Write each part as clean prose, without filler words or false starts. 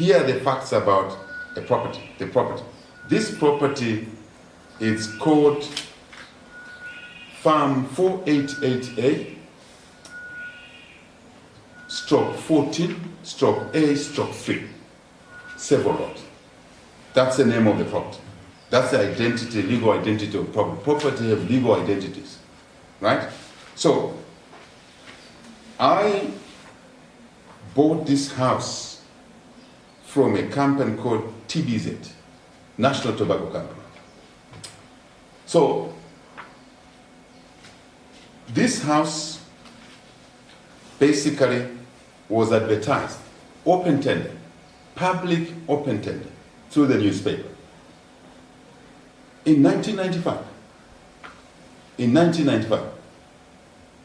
here are the facts about the property. This property is called Farm 488A, stroke 14, stroke A, stroke 3, several lots. That's the name of the property. That's the identity, legal identity of property. Property have legal identities, right? So, I bought this house from a company called TBZ, National Tobacco Company. So, this house basically was advertised, open tender, public open tender, through the newspaper. In 1995,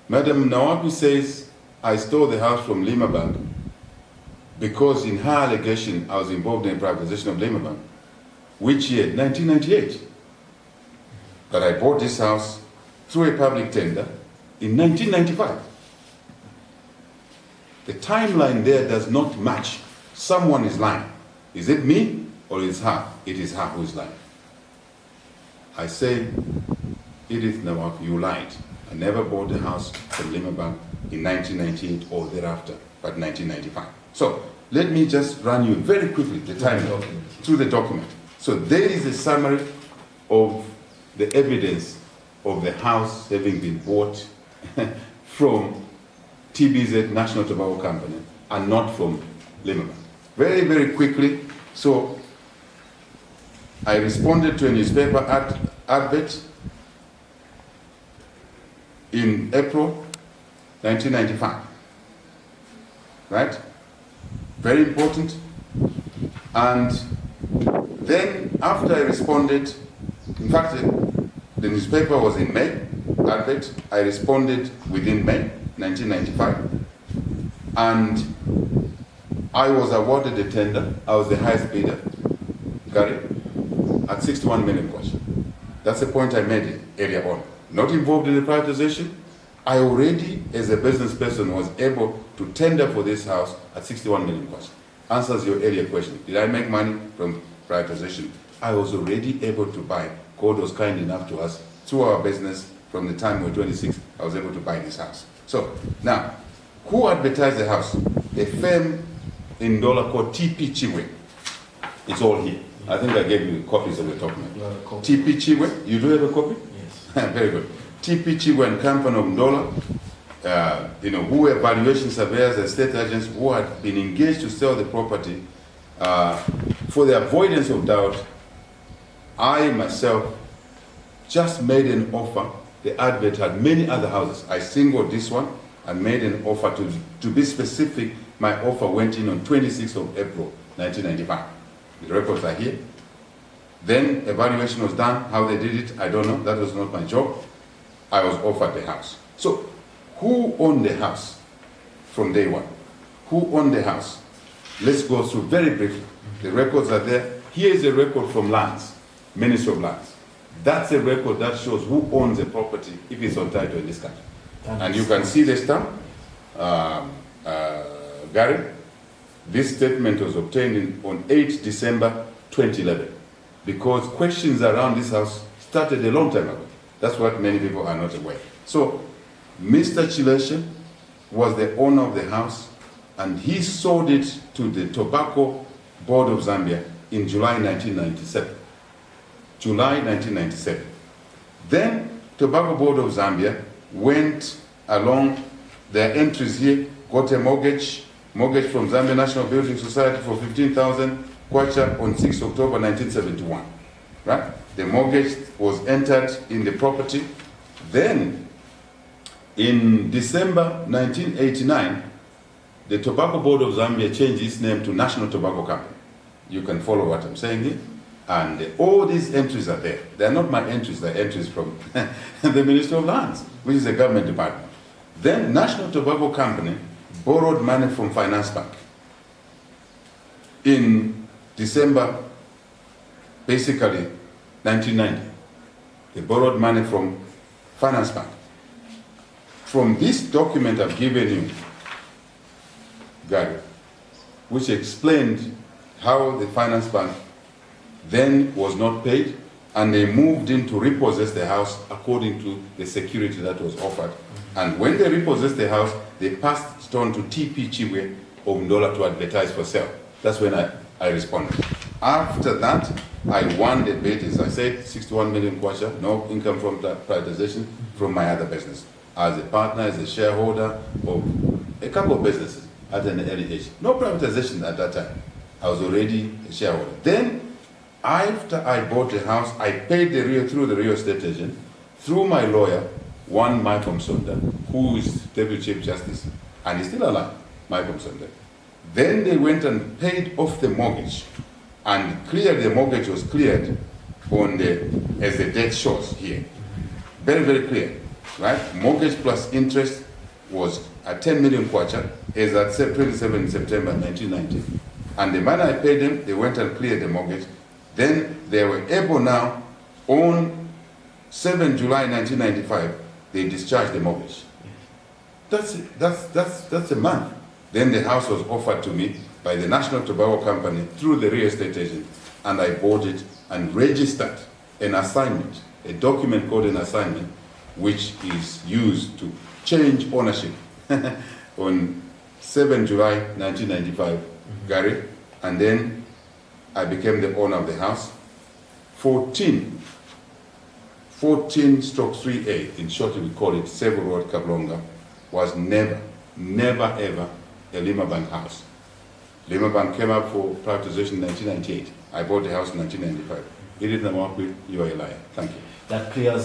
Madam Nawapi says, I stole the house from Lima Bank because in her allegation, I was involved in the privatization of Lima Bank. Which year? 1998. But I bought this house through a public tender in 1995. The timeline there does not match. Someone is lying. Is it me or is her? It is her who is lying. I say, Edith Nawak, you lied. I never bought a house from Lima Bank in 1998 or thereafter, but 1995. So let me just run you very quickly the timeline through the document. So there is a summary of the evidence of the house having been bought from TBZ, National Tobacco Company, and not from Lima Bank. Very, very quickly, so I responded to a newspaper advert in April 1995, right? Very important. And then after I responded, in fact, the newspaper was in May, advert, I responded within May 1995, and I was awarded a tender. I was the highest bidder, Gary, at 61 million kwacha. That's the point I made earlier on. Not involved in the privatization. I already, as a business person, was able to tender for this house at 61 million kwacha. Answers your earlier question. Did I make money from privatization? I was already able to buy. God was kind enough to us through our business. From the time we were 26, I was able to buy this house. So now, who advertised the house? A firm in Ndola called TP Chiwe. It's all here. I think I gave you copies of the document. TP Chiwe, you do have a copy? Yes. Very good. TP Chiwe and Company of Ndola, who were valuation surveyors and state agents who had been engaged to sell the property. For the avoidance of doubt, I myself just made an offer. The advert had many other houses. I singled this one and made an offer. To be specific, my offer went in on 26th of April, 1995. The records are here. Then evaluation was done. How they did it, I don't know. That was not my job. I was offered the house. So who owned the house from day one? Who owned the house? Let's go through very briefly. The records are there. Here is a record from Lands, Ministry of Lands. That's a record that shows who owns the property if it's on title in this country. And you can see the stamp. Gary, this statement was obtained on 8 December 2011 because questions around this house started a long time ago. That's what many people are not aware. So, Mr. Chileshe was the owner of the house and he sold it to the Tobacco Board of Zambia in July 1997. July 1997. Then, Tobacco Board of Zambia went along their entries here, got a mortgage from Zambia National Building Society for 15,000 kwacha on 6 October 1971. Right? The mortgage was entered in the property. Then, in December 1989, the Tobacco Board of Zambia changed its name to National Tobacco Company. You can follow what I'm saying here. And all these entries are there. They're not my entries, they're entries from the Ministry of Lands, which is a government department. Then National Tobacco Company borrowed money from Finance Bank in December, basically 1990. They borrowed money from Finance Bank. From this document I've given you, Gary, which explained how the finance bank then was not paid, and they moved in to repossess the house according to the security that was offered. And when they repossessed the house, they passed it on to TP Chibwe of Ndola to advertise for sale. That's when I responded. After that, I won the bid, as I said, 61 million kwacha, no income from privatization from my other business. As a partner, as a shareholder of a couple of businesses at an early age. No privatization at that time. I was already a shareholder. Then, after I bought the house, I paid through the real estate agent, through my lawyer, one Michael Msonda, who is Deputy Chief Justice, and he's still alive, Michael Msonda. Then they went and paid off the mortgage, and the mortgage was cleared on as the debt shows here. Very, very clear, right? Mortgage plus interest was at 10 million kwacha, as at 27 September 1990. And the money I paid them, they went and cleared the mortgage. Then they were able now, on 7 July 1995, they discharged the mortgage. That's a month. Then the house was offered to me by the National Tobacco Company through the real estate agent, and I bought it and registered an assignment, a document called an assignment, which is used to change ownership on 7 July 1995, Gary, and then I became the owner of the house. 14/3A, in short we call it Sable Road, Kablonga, was never ever a Lima Bank house. Lima Bank came up for privatization in 1998. I bought the house in 1995. Edith Namakwi, you are a liar. Thank you. That clears